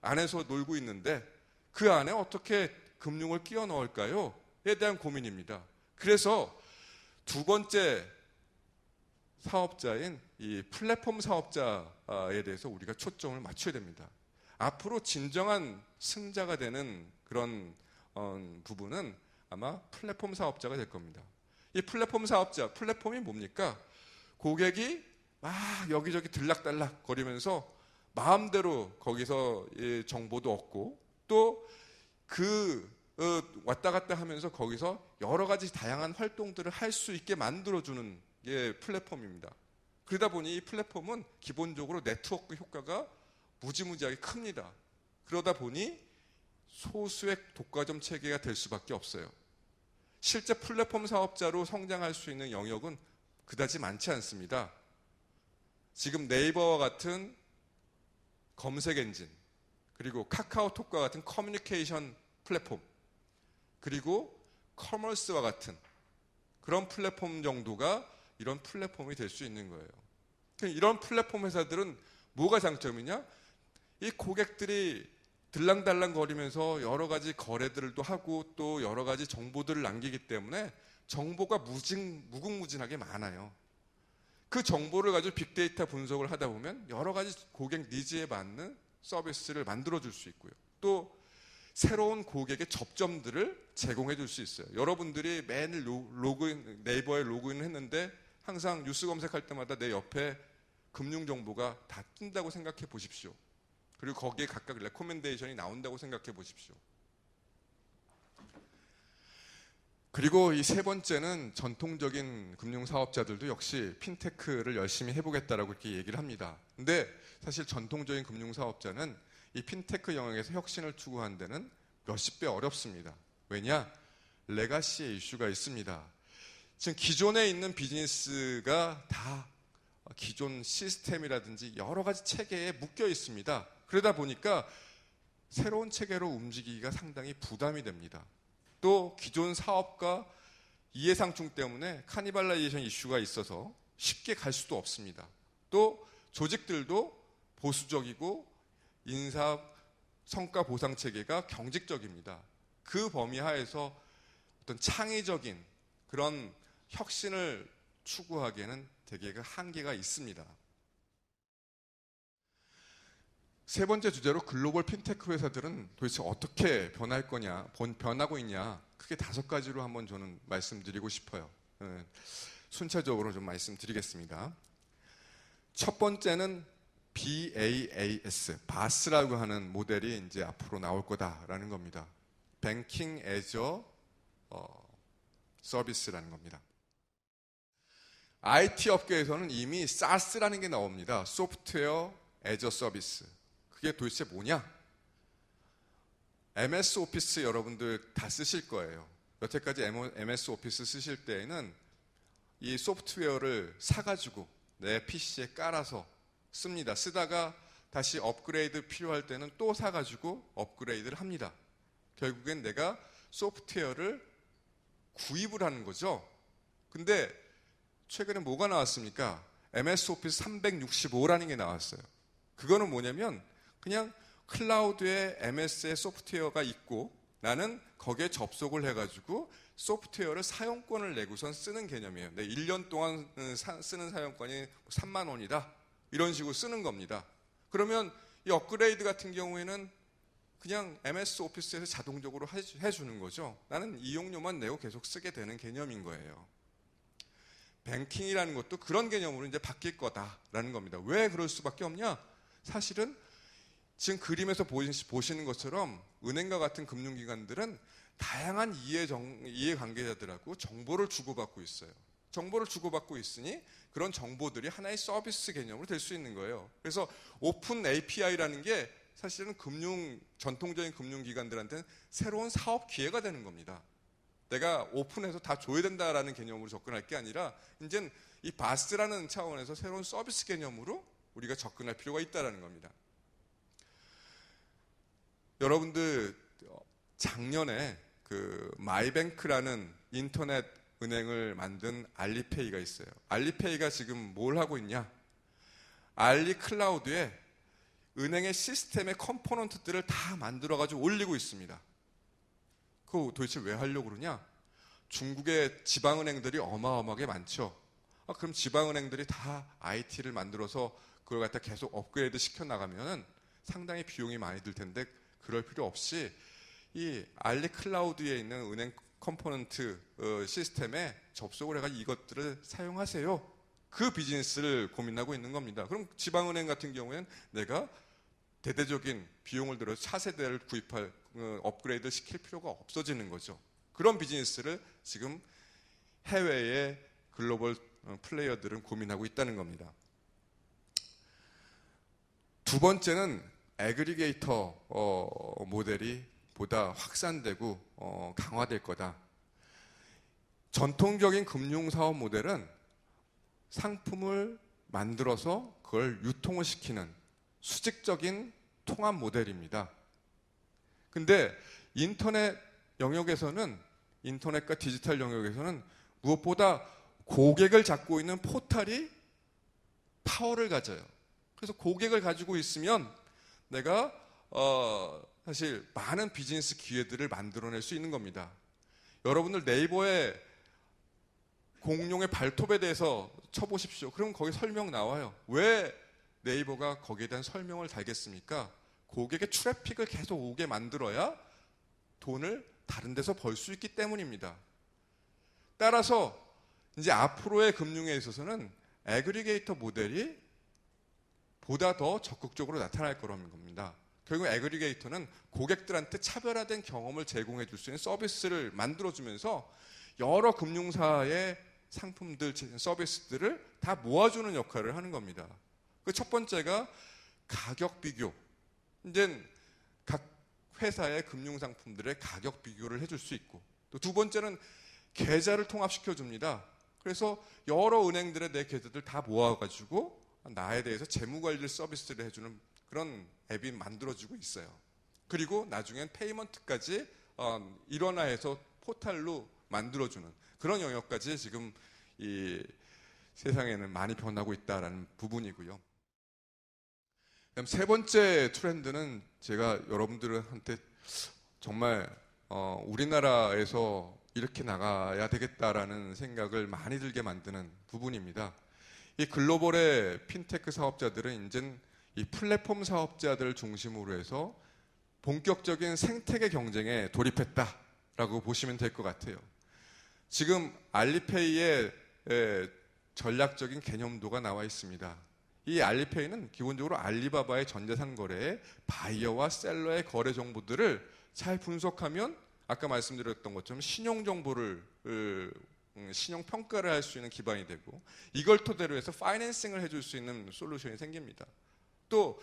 안에서 놀고 있는데 그 안에 어떻게 금융을 끼워 넣을까요? 에 대한 고민입니다. 그래서 두 번째 사업자인 이 플랫폼 사업자에 대해서 우리가 초점을 맞춰야 됩니다. 앞으로 진정한 승자가 되는 그런 부분은 아마 플랫폼 사업자가 될 겁니다. 이 플랫폼 사업자, 플랫폼이 뭡니까? 고객이 막 여기저기 들락달락 거리면서 마음대로 거기서 정보도 얻고 또 왔다 갔다 하면서 거기서 여러 가지 다양한 활동들을 할 수 있게 만들어주는 게 플랫폼입니다. 그러다 보니 이 플랫폼은 기본적으로 네트워크 효과가 무지무지하게 큽니다. 그러다 보니 소수의 독과점 체계가 될 수밖에 없어요. 실제 플랫폼 사업자로 성장할 수 있는 영역은 그다지 많지 않습니다. 지금 네이버와 같은 검색 엔진, 그리고 카카오톡과 같은 커뮤니케이션 플랫폼, 그리고 커머스와 같은 그런 플랫폼 정도가 이런 플랫폼이 될 수 있는 거예요. 이런 플랫폼 회사들은 뭐가 장점이냐? 이 고객들이 들랑달랑 거리면서 여러 가지 거래들도 하고 또 여러 가지 정보들을 남기기 때문에 정보가 무궁무진하게 많아요. 그 정보를 가지고 빅데이터 분석을 하다 보면 여러 가지 고객 니즈에 맞는 서비스를 만들어줄 수 있고요. 또 새로운 고객의 접점들을 제공해 줄 수 있어요. 여러분들이 매일 네이버에 로그인을 했는데 항상 뉴스 검색할 때마다 내 옆에 금융정보가 다 뜬다고 생각해 보십시오. 그리고 거기에 각각 레코멘데이션이 나온다고 생각해 보십시오. 그리고 이 세 번째는 전통적인 금융사업자들도 역시 핀테크를 열심히 해보겠다라고 이렇게 얘기를 합니다. 근데 사실 전통적인 금융사업자는 이 핀테크 영역에서 혁신을 추구하는 데는 몇십 배 어렵습니다. 왜냐? 레가시의 이슈가 있습니다. 지금 기존에 있는 비즈니스가 다 기존 시스템이라든지 여러 가지 체계에 묶여 있습니다. 그러다 보니까 새로운 체계로 움직이기가 상당히 부담이 됩니다. 또 기존 사업과 이해상충 때문에 카니발라이제이션 이슈가 있어서 쉽게 갈 수도 없습니다. 또 조직들도 보수적이고 인사 성과 보상 체계가 경직적입니다. 그 범위 하에서 어떤 창의적인 그런 혁신을 추구하기에는 되게 한계가 있습니다. 세 번째 주제로 글로벌 핀테크 회사들은 도대체 어떻게 변하고 있냐, 크게 5가지로 한번 저는 말씀드리고 싶어요. 순차적으로 좀 말씀드리겠습니다. 첫 번째는 BaaS, 바스라고 하는 모델이 이제 앞으로 나올 거다라는 겁니다. Banking as a Service라는 겁니다. IT 업계에서는 이미 SaaS라는 게 나옵니다. Software as a Service. 그게 도대체 뭐냐? MS 오피스 여러분들 다 쓰실 거예요. 여태까지 MS 오피스 쓰실 때에는 이 소프트웨어를 사가지고 내 PC에 깔아서 씁니다. 쓰다가 다시 업그레이드 필요할 때는 또 사가지고 업그레이드를 합니다. 결국엔 내가 소프트웨어를 구입을 하는 거죠. 근데 최근에 뭐가 나왔습니까? MS 오피스 365라는 게 나왔어요. 그거는 뭐냐면 그냥 클라우드에 MS의 소프트웨어가 있고 나는 거기에 접속을 해가지고 소프트웨어를 사용권을 내고선 쓰는 개념이에요. 1년 동안 쓰는 사용권이 3만 원이다. 이런 식으로 쓰는 겁니다. 그러면 이 업그레이드 같은 경우에는 그냥 MS 오피스에서 자동적으로 해주는 거죠. 나는 이용료만 내고 계속 쓰게 되는 개념인 거예요. 뱅킹이라는 것도 그런 개념으로 이제 바뀔 거다라는 겁니다. 왜 그럴 수밖에 없냐? 사실은 지금 그림에서 보시는 것처럼 은행과 같은 금융기관들은 다양한 이해관계자들하고 정보를 주고받고 있어요. 정보를 주고받고 있으니 그런 정보들이 하나의 서비스 개념으로 될 수 있는 거예요. 그래서 오픈 API라는 게 사실은 전통적인 금융기관들한테는 새로운 사업 기회가 되는 겁니다. 내가 오픈해서 다 줘야 된다라는 개념으로 접근할 게 아니라 이제는 이 바스라는 차원에서 새로운 서비스 개념으로 우리가 접근할 필요가 있다는 겁니다. 여러분들 작년에 그 마이뱅크라는 인터넷 은행을 만든 알리페이가 있어요. 알리페이가 지금 뭘 하고 있냐? 알리 클라우드에 은행의 시스템의 컴포넌트들을 다 만들어가지고 올리고 있습니다. 그거 도대체 왜 하려고 그러냐? 중국의 지방은행들이 어마어마하게 많죠. 그럼 지방은행들이 다 IT를 만들어서 그걸 갖다 계속 업그레이드 시켜나가면 상당히 비용이 많이 들 텐데 그럴 필요 없이 이 알리 클라우드에 있는 은행 컴포넌트 시스템에 접속을 해가지고 이것들을 사용하세요. 그 비즈니스를 고민하고 있는 겁니다. 그럼 지방은행 같은 경우에는 내가 대대적인 비용을 들여서 차세대를 구입할 업그레이드 시킬 필요가 없어지는 거죠. 그런 비즈니스를 지금 해외의 글로벌 플레이어들은 고민하고 있다는 겁니다. 두 번째는 애그리게이터 모델이 보다 확산되고 강화될 거다. 전통적인 금융사업 모델은 상품을 만들어서 그걸 유통을 시키는 수직적인 통합 모델입니다. 근데 인터넷 영역에서는, 인터넷과 디지털 영역에서는 무엇보다 고객을 잡고 있는 포털이 파워를 가져요. 그래서 고객을 가지고 있으면 내가 사실 많은 비즈니스 기회들을 만들어낼 수 있는 겁니다. 여러분들 네이버의 공룡의 발톱에 대해서 쳐보십시오. 그럼 거기 설명 나와요. 왜 네이버가 거기에 대한 설명을 달겠습니까? 고객의 트래픽을 계속 오게 만들어야 돈을 다른 데서 벌 수 있기 때문입니다. 따라서 이제 앞으로의 금융에 있어서는 애그리게이터 모델이 보다 더 적극적으로 나타날 거라는 겁니다. 결국 애그리게이터는 고객들한테 차별화된 경험을 제공해 줄 수 있는 서비스를 만들어주면서 여러 금융사의 상품들, 서비스들을 다 모아주는 역할을 하는 겁니다. 그 첫 번째가 가격 비교. 이제 각 회사의 금융상품들의 가격 비교를 해줄 수 있고, 또 두 번째는 계좌를 통합시켜 줍니다. 그래서 여러 은행들의 내 계좌들 다 모아가지고 나에 대해서 재무관리 서비스를 해주는 그런 앱이 만들어지고 있어요. 그리고 나중엔 페이먼트까지 일원화해서 포탈로 만들어주는 그런 영역까지 지금 이 세상에는 많이 변하고 있다는 부분이고요. 그다음 세 번째 트렌드는 제가 여러분들한테 정말 우리나라에서 이렇게 나가야 되겠다라는 생각을 많이 들게 만드는 부분입니다. 이 글로벌의 핀테크 사업자들은 이젠 이 플랫폼 사업자들을 중심으로 해서 본격적인 생태계 경쟁에 돌입했다라고 보시면 될 것 같아요. 지금 알리페이의 전략적인 개념도가 나와 있습니다. 이 알리페이는 기본적으로 알리바바의 전자산 거래에 바이어와 셀러의 거래 정보들을 잘 분석하면 아까 말씀드렸던 것처럼 신용 정보를 신용 평가를 할 수 있는 기반이 되고 이걸 토대로 해서 파이낸싱을 해줄 수 있는 솔루션이 생깁니다. 또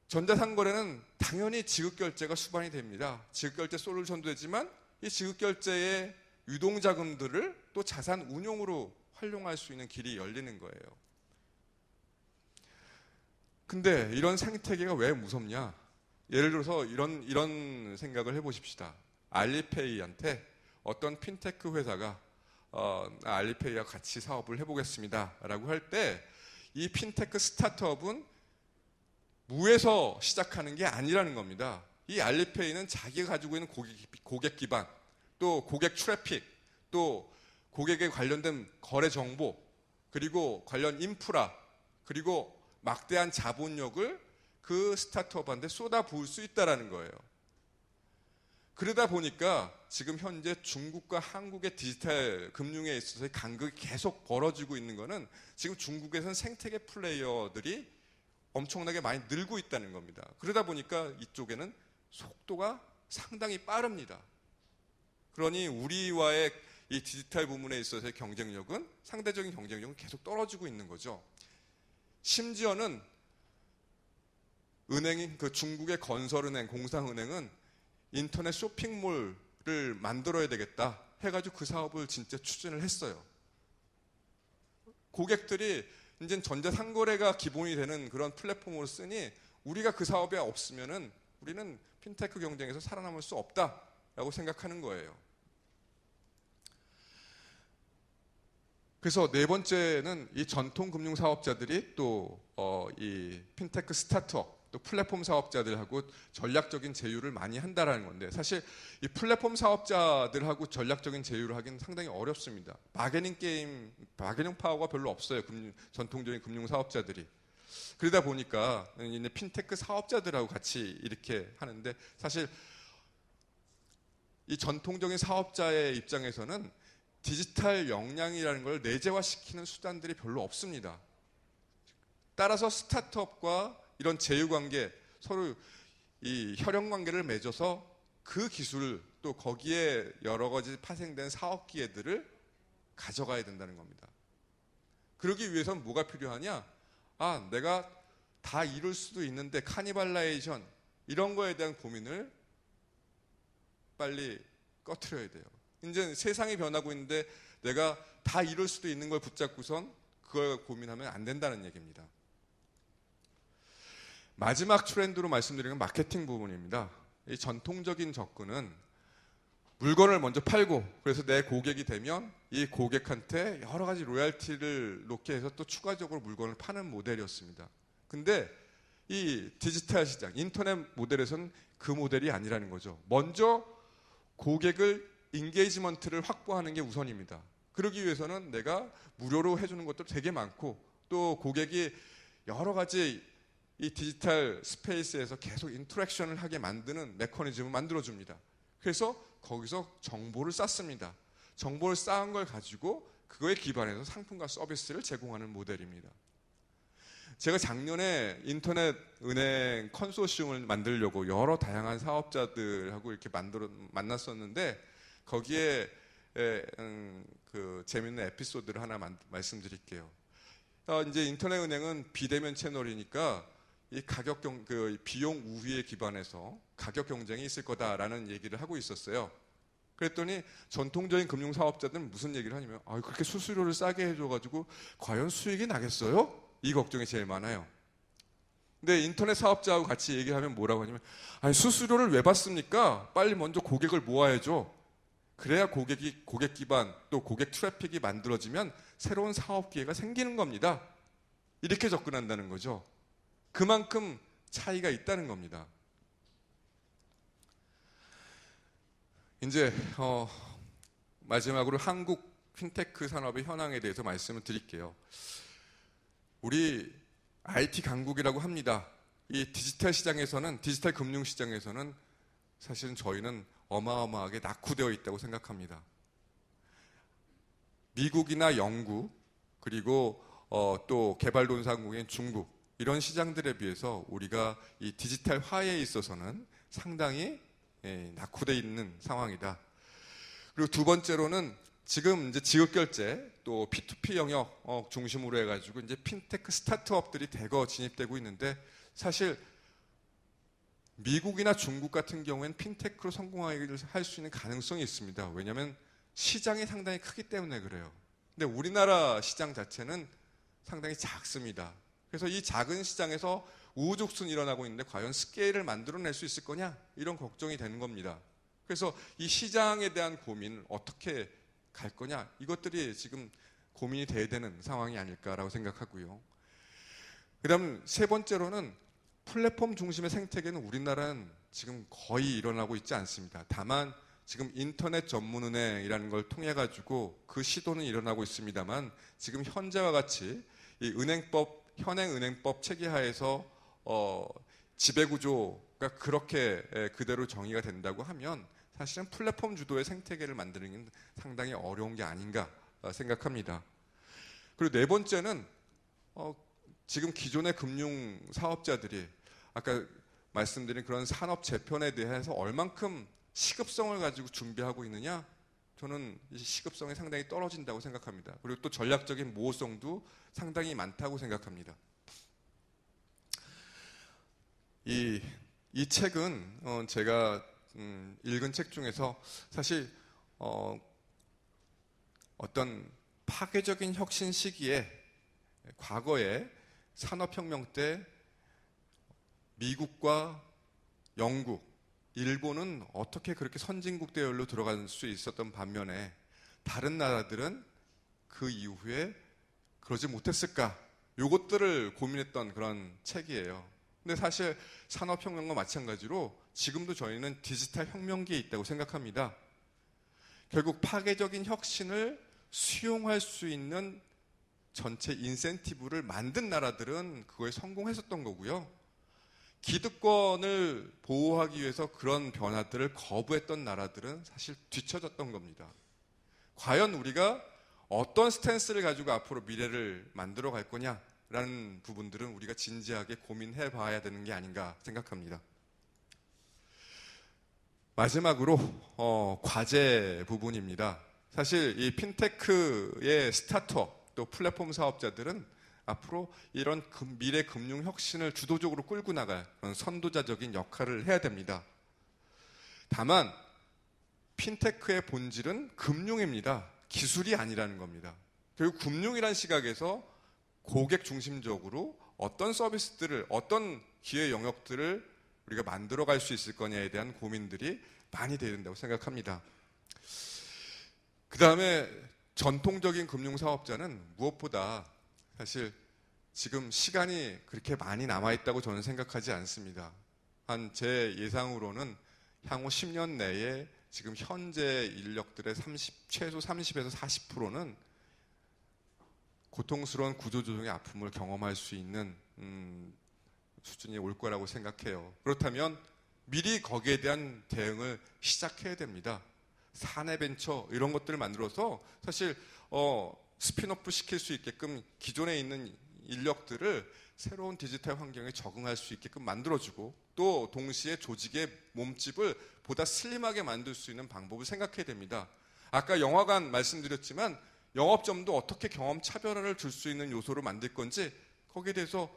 전자산 거래는 당연히 지급 결제가 수반이 됩니다. 지급 결제 솔루션도 되지만 이 지급 결제의 유동 자금들을 또 자산 운용으로 활용할 수 있는 길이 열리는 거예요. 근데 이런 생태계가 왜 무섭냐? 예를 들어서 이런 생각을 해보십시다. 알리페이한테 어떤 핀테크 회사가 알리페이와 같이 사업을 해보겠습니다 라고 할 때 이 핀테크 스타트업은 무에서 시작하는 게 아니라는 겁니다. 이 알리페이는 자기가 가지고 있는 고객 기반, 또 고객 트래픽, 또 고객에 관련된 거래 정보, 그리고 관련 인프라, 그리고 막대한 자본력을 그 스타트업한테 쏟아부을 수 있다는 거예요. 그러다 보니까 지금 현재 중국과 한국의 디지털 금융에 있어서의 간극이 계속 벌어지고 있는 거는 지금 중국에서는 생태계 플레이어들이 엄청나게 많이 늘고 있다는 겁니다. 그러다 보니까 이쪽에는 속도가 상당히 빠릅니다. 그러니 우리와의 이 디지털 부문에 있어서의 경쟁력은 상대적인 경쟁력은 계속 떨어지고 있는 거죠. 심지어는 은행인 그 중국의 건설은행, 공상은행은 인터넷 쇼핑몰을 만들어야 되겠다 해가지고 그 사업을 진짜 추진을 했어요. 고객들이 이제 전자상거래가 기본이 되는 그런 플랫폼으로 쓰니 우리가 그 사업에 없으면은 우리는 핀테크 경쟁에서 살아남을 수 없다라고 생각하는 거예요. 그래서 네 번째는 이 전통 금융 사업자들이 또 이 핀테크 스타트업 또 플랫폼 사업자들하고 전략적인 제휴를 많이 한다라는 건데 사실 이 플랫폼 사업자들하고 전략적인 제휴를 하기는 상당히 어렵습니다. 바게닝 파워가 별로 없어요. 전통적인 금융 사업자들이. 그러다 보니까 핀테크 사업자들하고 같이 이렇게 하는데 사실 이 전통적인 사업자의 입장에서는 디지털 역량이라는 걸 내재화시키는 수단들이 별로 없습니다. 따라서 스타트업과 이런 제휴관계, 서로 이 혈연관계를 맺어서 그 기술 또 거기에 여러 가지 파생된 사업 기회들을 가져가야 된다는 겁니다. 그러기 위해서는 뭐가 필요하냐? 내가 다 이룰 수도 있는데 카니발라이션 이런 거에 대한 고민을 빨리 꺼트려야 돼요. 이제 세상이 변하고 있는데 내가 다 이룰 수도 있는 걸 붙잡고선 그걸 고민하면 안 된다는 얘기입니다. 마지막 트렌드로 말씀드리는 마케팅 부분입니다. 이 전통적인 접근은 물건을 먼저 팔고 그래서 내 고객이 되면 이 고객한테 여러 가지 로얄티를 놓게 해서 또 추가적으로 물건을 파는 모델이었습니다. 근데 이 디지털 시장, 인터넷 모델에서는 그 모델이 아니라는 거죠. 먼저 고객을 인게이지먼트를 확보하는 게 우선입니다. 그러기 위해서는 내가 무료로 해주는 것도 되게 많고 또 고객이 여러 가지 이 디지털 스페이스에서 계속 인터랙션을 하게 만드는 메커니즘을 만들어줍니다. 그래서 거기서 정보를 쌓습니다. 정보를 쌓은 걸 가지고 그거에 기반해서 상품과 서비스를 제공하는 모델입니다. 제가 작년에 인터넷 은행 컨소시엄을 만들려고 여러 다양한 사업자들하고 이렇게 만났었는데 거기에 그 재밌는 에피소드를 하나 말씀드릴게요. 이제 인터넷 은행은 비대면 채널이니까 이 비용 우위에 기반해서 가격 경쟁이 있을 거다라는 얘기를 하고 있었어요. 그랬더니 전통적인 금융사업자들은 무슨 얘기를 하냐면 그렇게 수수료를 싸게 해줘가지고 과연 수익이 나겠어요? 이 걱정이 제일 많아요. 근데 인터넷 사업자하고 같이 얘기하면 뭐라고 하냐면 수수료를 왜 받습니까? 빨리 먼저 고객을 모아야죠. 그래야 고객 기반 또 고객 트래픽이 만들어지면 새로운 사업 기회가 생기는 겁니다. 이렇게 접근한다는 거죠. 그만큼 차이가 있다는 겁니다. 이제 마지막으로 한국 핀테크 산업의 현황에 대해서 말씀을 드릴게요. 우리 IT 강국이라고 합니다. 이 디지털 시장에서는, 디지털 금융 시장에서는 사실은 저희는 어마어마하게 낙후되어 있다고 생각합니다. 미국이나 영국, 그리고 또 개발도상국인 중국, 이런 시장들에 비해서 우리가 이 디지털화에 있어서는 상당히 낙후되어 있는 상황이다. 그리고 두 번째로는 지금 이제 지급결제 또 P2P 영역 중심으로 해가지고 이제 핀테크 스타트업들이 대거 진입되고 있는데 사실 미국이나 중국 같은 경우에는 핀테크로 성공하기를 할 수 있는 가능성이 있습니다. 왜냐하면 시장이 상당히 크기 때문에 그래요. 근데 우리나라 시장 자체는 상당히 작습니다. 그래서 이 작은 시장에서 우후죽순 일어나고 있는데 과연 스케일을 만들어낼 수 있을 거냐? 이런 걱정이 되는 겁니다. 그래서 이 시장에 대한 고민을 어떻게 갈 거냐? 이것들이 지금 고민이 돼야 되는 상황이 아닐까라고 생각하고요. 그 다음 세 번째로는 플랫폼 중심의 생태계는 우리나라는 지금 거의 일어나고 있지 않습니다. 다만 지금 인터넷 전문은행이라는 걸 통해 가지고 그 시도는 일어나고 있습니다만 지금 현재와 같이 이 현행 은행법 체계하에서 지배구조가 그렇게 그대로 정의가 된다고 하면 사실은 플랫폼 주도의 생태계를 만드는 게 상당히 어려운 게 아닌가 생각합니다. 그리고 네 번째는 지금 기존의 금융 사업자들이 아까 말씀드린 그런 산업 재편에 대해서 얼만큼 시급성을 가지고 준비하고 있느냐? 저는 이 시급성이 상당히 떨어진다고 생각합니다. 그리고 또 전략적인 모호성도 상당히 많다고 생각합니다. 이 책은 제가 읽은 책 중에서 사실 어떤 파괴적인 혁신 시기에 과거에 산업혁명 때 미국과 영국, 일본은 어떻게 그렇게 선진국 대열로 들어갈 수 있었던 반면에 다른 나라들은 그 이후에 그러지 못했을까? 요것들을 고민했던 그런 책이에요. 근데 사실 산업혁명과 마찬가지로 지금도 저희는 디지털 혁명기에 있다고 생각합니다. 결국 파괴적인 혁신을 수용할 수 있는 전체 인센티브를 만든 나라들은 그거에 성공했었던 거고요. 기득권을 보호하기 위해서 그런 변화들을 거부했던 나라들은 사실 뒤처졌던 겁니다. 과연 우리가 어떤 스탠스를 가지고 앞으로 미래를 만들어 갈 거냐라는 부분들은 우리가 진지하게 고민해 봐야 되는 게 아닌가 생각합니다. 마지막으로 과제 부분입니다. 사실 이 핀테크의 스타트업 또 플랫폼 사업자들은 앞으로 이런 미래 금융 혁신을 주도적으로 끌고 나갈 그런 선도자적인 역할을 해야 됩니다. 다만 핀테크의 본질은 금융입니다. 기술이 아니라는 겁니다. 결국 금융이라는 시각에서 고객 중심적으로 어떤 서비스들을, 어떤 기회 영역들을 우리가 만들어갈 수 있을 거냐에 대한 고민들이 많이 돼야 된다고 생각합니다. 그 다음에 전통적인 금융사업자는 무엇보다 사실 지금 시간이 그렇게 많이 남아있다고 저는 생각하지 않습니다. 제 예상으로는 향후 10년 내에 지금 현재 인력들의 최소 30에서 40%는 고통스러운 구조조정의 아픔을 경험할 수 있는 수준이 올 거라고 생각해요. 그렇다면 미리 거기에 대한 대응을 시작해야 됩니다. 사내 벤처 이런 것들을 만들어서 사실 스핀오프 시킬 수 있게끔 기존에 있는 인력들을 새로운 디지털 환경에 적응할 수 있게끔 만들어주고 또 동시에 조직의 몸집을 보다 슬림하게 만들 수 있는 방법을 생각해야 됩니다. 아까 영화관 말씀드렸지만 영업점도 어떻게 경험 차별화를 줄 수 있는 요소로 만들 건지 거기에 대해서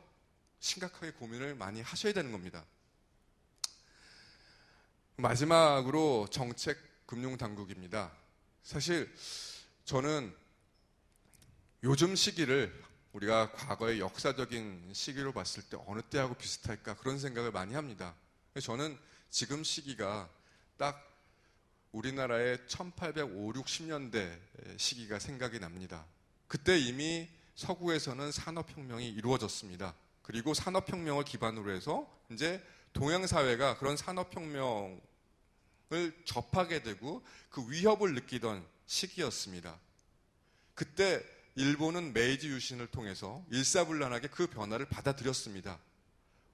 심각하게 고민을 많이 하셔야 되는 겁니다. 마지막으로 정책 금융당국입니다. 사실 저는 요즘 시기를 우리가 과거의 역사적인 시기로 봤을 때 어느 때하고 비슷할까 그런 생각을 많이 합니다. 저는 지금 시기가 딱 우리나라의 1850, 60년대 시기가 생각이 납니다. 그때 이미 서구에서는 산업혁명이 이루어졌습니다. 그리고 산업혁명을 기반으로 해서 이제 동양사회가 그런 산업혁명을 접하게 되고 그 위협을 느끼던 시기였습니다. 그때 일본은 메이지 유신을 통해서 일사불란하게 그 변화를 받아들였습니다.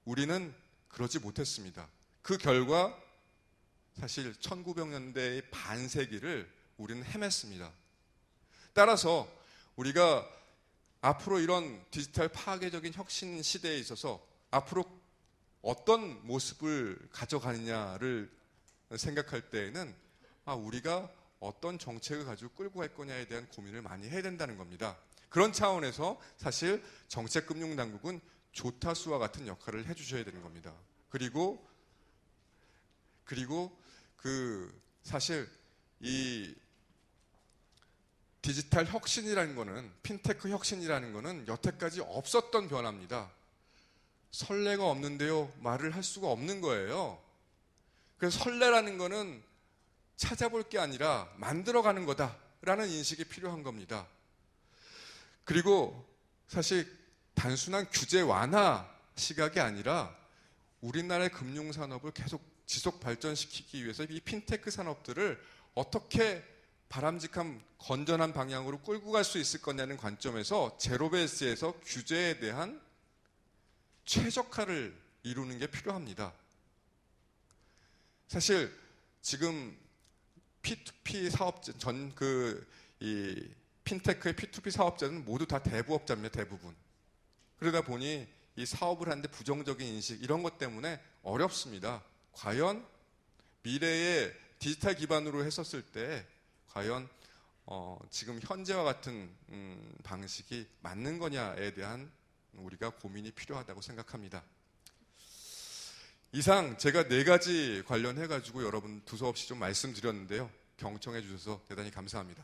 우리는 그러지 못했습니다. 그 결과 사실 1900년대의 반세기를 우리는 헤맸습니다. 따라서 우리가 앞으로 이런 디지털 파괴적인 혁신 시대에 있어서 앞으로 어떤 모습을 가져가느냐를 생각할 때에는 우리가 어떤 정책을 가지고 끌고 갈 거냐에 대한 고민을 많이 해야 된다는 겁니다. 그런 차원에서 사실 정책금융당국은 조타수와 같은 역할을 해주셔야 되는 겁니다. 그리고 사실 이 디지털 혁신이라는 거는, 핀테크 혁신이라는 거는 여태까지 없었던 변화입니다. 선례가 없는데요, 말을 할 수가 없는 거예요. 그래서 선례라는 거는 찾아볼 게 아니라 만들어가는 거다라는 인식이 필요한 겁니다. 그리고 사실 단순한 규제 완화 시각이 아니라 우리나라의 금융산업을 계속 지속 발전시키기 위해서 이 핀테크 산업들을 어떻게 바람직한 건전한 방향으로 끌고 갈 수 있을 거냐는 관점에서 제로베이스에서 규제에 대한 최적화를 이루는 게 필요합니다. 사실 지금 P2P 사업자, 이 핀테크의 P2P 사업자는 모두 다 대부업자입니다, 대부분. 그러다 보니 이 사업을 하는데 부정적인 인식, 이런 것 때문에 어렵습니다. 과연 미래의 디지털 기반으로 했었을 때, 과연 지금 현재와 같은 방식이 맞는 거냐에 대한 우리가 고민이 필요하다고 생각합니다. 이상 제가 4가지 관련해가지고 여러분 두서없이 좀 말씀드렸는데요. 경청해 주셔서 대단히 감사합니다.